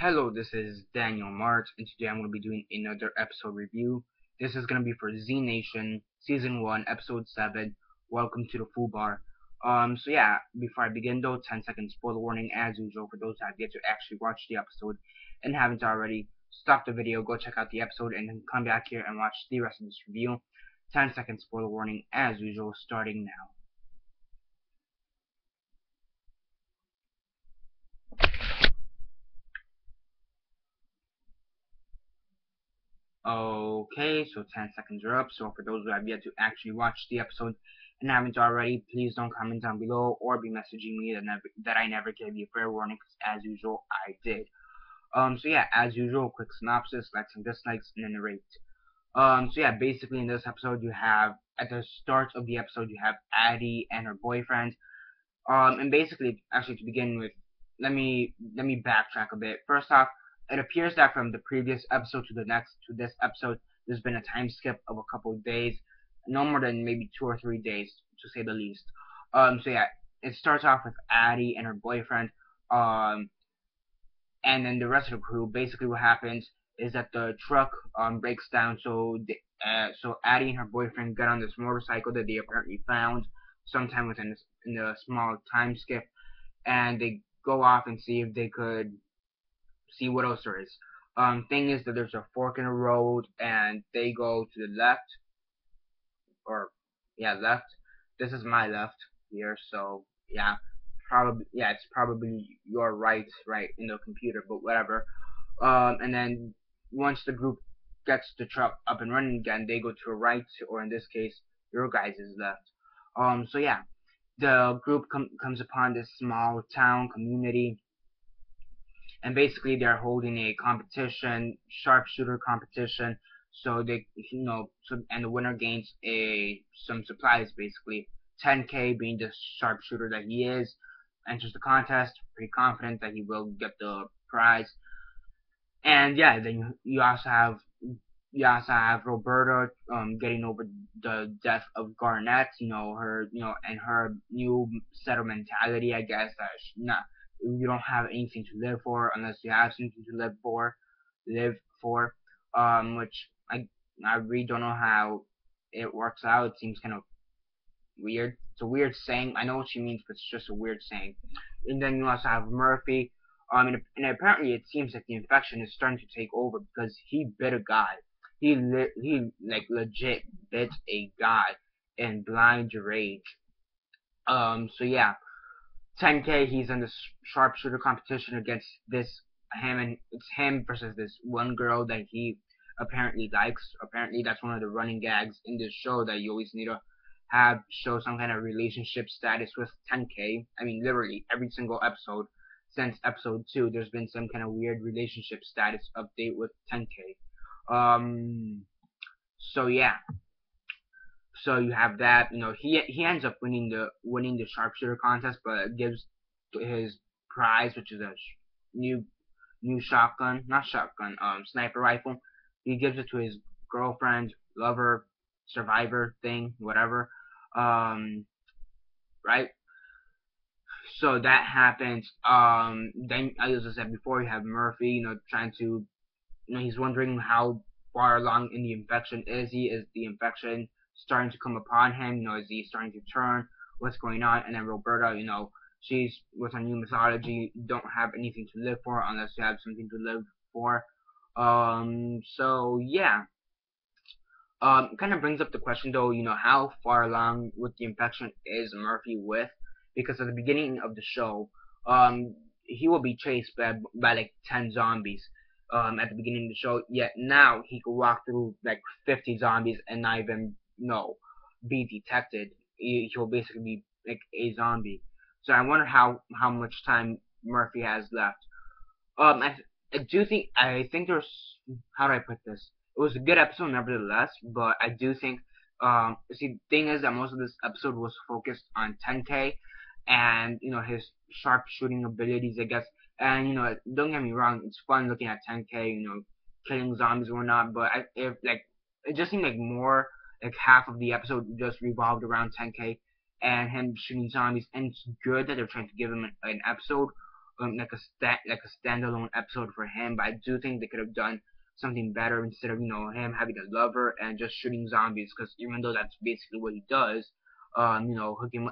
Hello, this is Daniel Mart, and today I'm going to be doing another episode review. This is going to be for Z Nation, Season 1, Episode 7, Welcome to the Foo Bar. So yeah, before I begin though, 10-second spoiler warning as usual for those that have yet to actually watch the episode and haven't already. Stop the video, go check out the episode, and then come back here and watch the rest of this review. 10-second spoiler warning as usual, starting now. Okay, so 10 seconds are up. So for those who have yet to actually watch the episode and haven't already, please don't comment down below or be messaging me that I never gave you a fair warning, because as usual, I did. So yeah, as usual, quick synopsis, likes and dislikes, and then the rate. So yeah, basically in this episode, you have, at the start of the episode, you have Addie and her boyfriend. And basically, actually to begin with, let me backtrack a bit. First off, it appears that from the previous episode to this episode, there's been a time skip of a couple of days, no more than maybe 2 or 3 days, to say the least. So yeah, it starts off with Addie and her boyfriend, and then the rest of the crew. Basically, what happens is that the truck breaks down, so Addie and her boyfriend get on this motorcycle that they apparently found sometime within in the small time skip, and they go off and see if they could see what else there is. Thing is that there's a fork in the road, and they go to the left, or yeah, left. This is my left here, so yeah, it's probably your right in the computer, but whatever. And then once the group gets the truck up and running again, they go to a right, or in this case, your guys' left. So yeah, the group comes upon this small town community, and basically they're holding a competition, sharpshooter competition. So and the winner gains some supplies, basically 10K, being the sharpshooter that he is. Enters the contest, pretty confident that he will get the prize. And yeah, then you also have Roberta getting over the death of Garnets, her and her new set of mentality, I guess, that you don't have anything to live for unless you have something to live for, which I really don't know how it works out. It seems kind of weird. It's a weird saying. I know what she means, but it's just a weird saying. And then you also have Murphy. And apparently it seems like the infection is starting to take over, because he bit a guy. He like legit bit a guy in blind rage. So yeah, 10K, he's in this sharpshooter competition against it's him versus this one girl that he apparently likes. Apparently that's one of the running gags in this show, that you always need to show some kind of relationship status with 10K. I mean, literally every single episode since episode 2, there's been some kind of weird relationship status update with 10K. So yeah. So you have that. He ends up winning the sharpshooter contest, but gives his prize, which is a new shotgun, not shotgun, sniper rifle. He gives it to his girlfriend, lover, survivor thing, whatever. Right. So that happens. Then, as I said before, you have Murphy, trying to, he's wondering how far along in the infection is he. Is the infection starting to come upon him? Is he starting to turn? What's going on? And then Roberta, she's with her new mythology. You don't have anything to live for unless you have something to live for. So yeah. Kind of brings up the question though, how far along with the infection is Murphy with? Because at the beginning of the show, he will be chased by like 10 zombies. At the beginning of the show, yet now he could walk through like 50 zombies and not even be detected. He'll basically be like a zombie. So I wonder how much time Murphy has left. I think there's, how do I put this? It was a good episode nevertheless, but I do think, see, the thing is that most of this episode was focused on 10K and, his sharpshooting abilities, I guess. And, don't get me wrong, it's fun looking at 10K, killing zombies or not, but it just seemed like more, like half of the episode just revolved around 10K and him shooting zombies. And it's good that they're trying to give him an episode like a standalone episode for him. But I do think they could have done something better instead of him having a lover and just shooting zombies. Because even though that's basically what he does, hooking,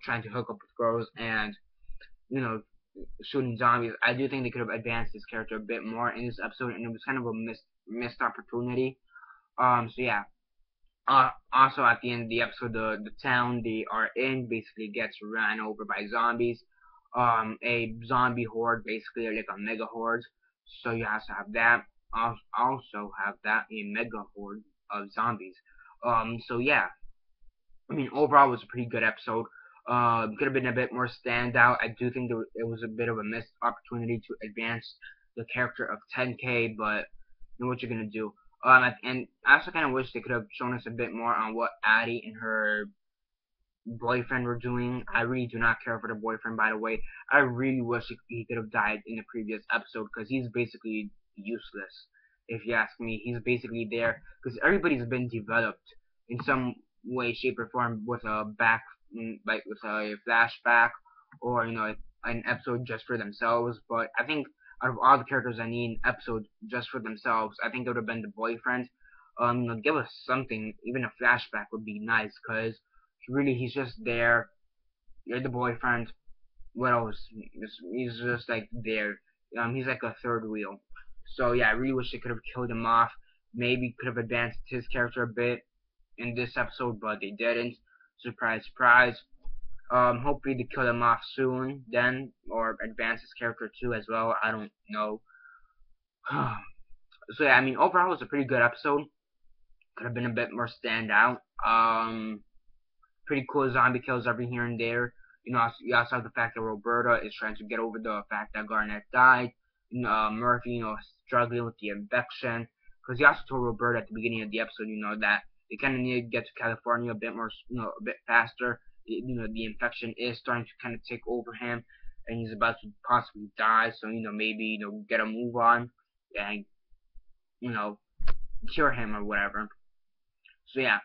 trying to hook up with girls and you know shooting zombies. I do think they could have advanced this character a bit more in this episode, and it was kind of a missed opportunity. So yeah. Also at the end of the episode, the town they are in basically gets ran over by zombies. A zombie horde, basically like a mega horde. So you also have that. Also have that a mega horde of zombies. So yeah, I mean, overall, it was a pretty good episode. Could have been a bit more standout. I do think it was a bit of a missed opportunity to advance the character of 10K, but you know what you're gonna do. And I also kind of wish they could have shown us a bit more on what Addie and her boyfriend were doing. I really do not care for the boyfriend, by the way. I really wish he could have died in the previous episode because he's basically useless. If you ask me, he's basically there because everybody's been developed in some way, shape, or form with a like with a flashback or an episode just for themselves. But I think out of all the characters I need an episode just for themselves, I think it would have been the boyfriend. Give us something, even a flashback would be nice because really he's just there. You're the boyfriend. What else? He's just like there. He's like a third wheel. So yeah, I really wish they could have killed him off. Maybe could have advanced his character a bit in this episode, but they didn't. Surprise, surprise. Hopefully they kill him off soon, then, or advance his character too as well. I don't know. So yeah, I mean, overall it was a pretty good episode. Could have been a bit more standout. Pretty cool zombie kills every here and there. You also have the fact that Roberta is trying to get over the fact that Garnet died. Murphy, struggling with the infection. Because he also told Roberta at the beginning of the episode, that they kind of need to get to California a bit more, a bit faster. The infection is starting to kind of take over him, and he's about to possibly die. So, maybe, get a move on and, cure him or whatever. So, yeah.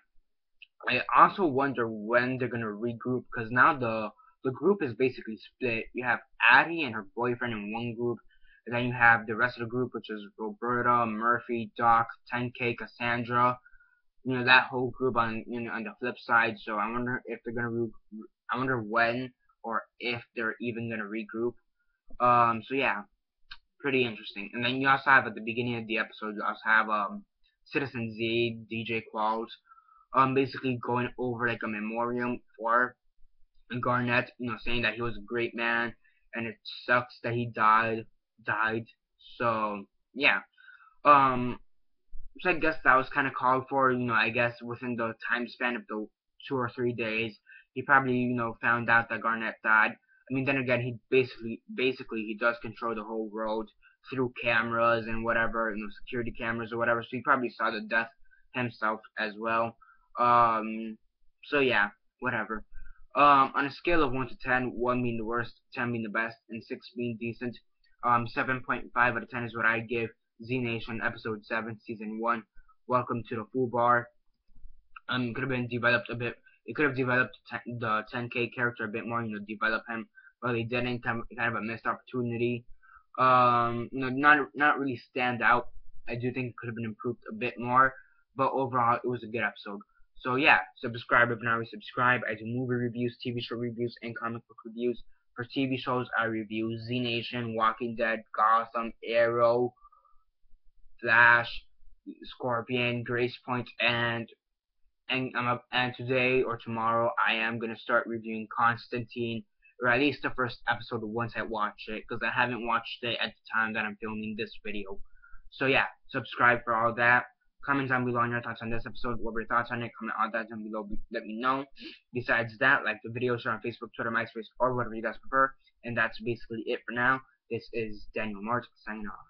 I also wonder when they're gonna regroup because now the group is basically split. You have Addie and her boyfriend in one group, and then you have the rest of the group, which is Roberta, Murphy, Doc, 10K, Cassandra. That whole group on on the flip side. So I wonder if they're gonna I wonder when or if they're even gonna regroup. So yeah, pretty interesting. And then you also have at the beginning of the episode, you also have Citizen Z, DJ Qualls. Basically going over like a memoriam for Garnett, saying that he was a great man and it sucks that he died. So yeah, so I guess that was kind of called for. I guess within the time span of the 2 or 3 days, he probably found out that Garnett died. I mean, then again, he basically he does control the whole world through cameras and whatever, security cameras or whatever. So he probably saw the death himself as well. So yeah, whatever. On a scale of 1 to 10, 1 being the worst, 10 being the best, and 6 being decent, 7.5 out of 10 is what I give Z Nation Episode 7, Season 1. Welcome to the Full Bar. Could have been developed a bit. It could have developed the 10K character a bit more, develop him, but they didn't. Kind of a missed opportunity. Not really stand out. I do think it could have been improved a bit more, but overall, it was a good episode. So yeah, subscribe if not already subscribe. I do movie reviews, TV show reviews, and comic book reviews. For TV shows, I review Z Nation, Walking Dead, Gotham, Arrow, Flash, Scorpion, Grace Point, and today or tomorrow I am gonna start reviewing Constantine, or at least the first episode once I watch it, because I haven't watched it at the time that I'm filming this video. So yeah, subscribe for all that. Comment down below on your thoughts on this episode. What were your thoughts on it? Comment all that down below. Let me know. Besides that, like the video, share on Facebook, Twitter, MySpace, or whatever you guys prefer. And that's basically it for now. This is Daniel Mart signing off.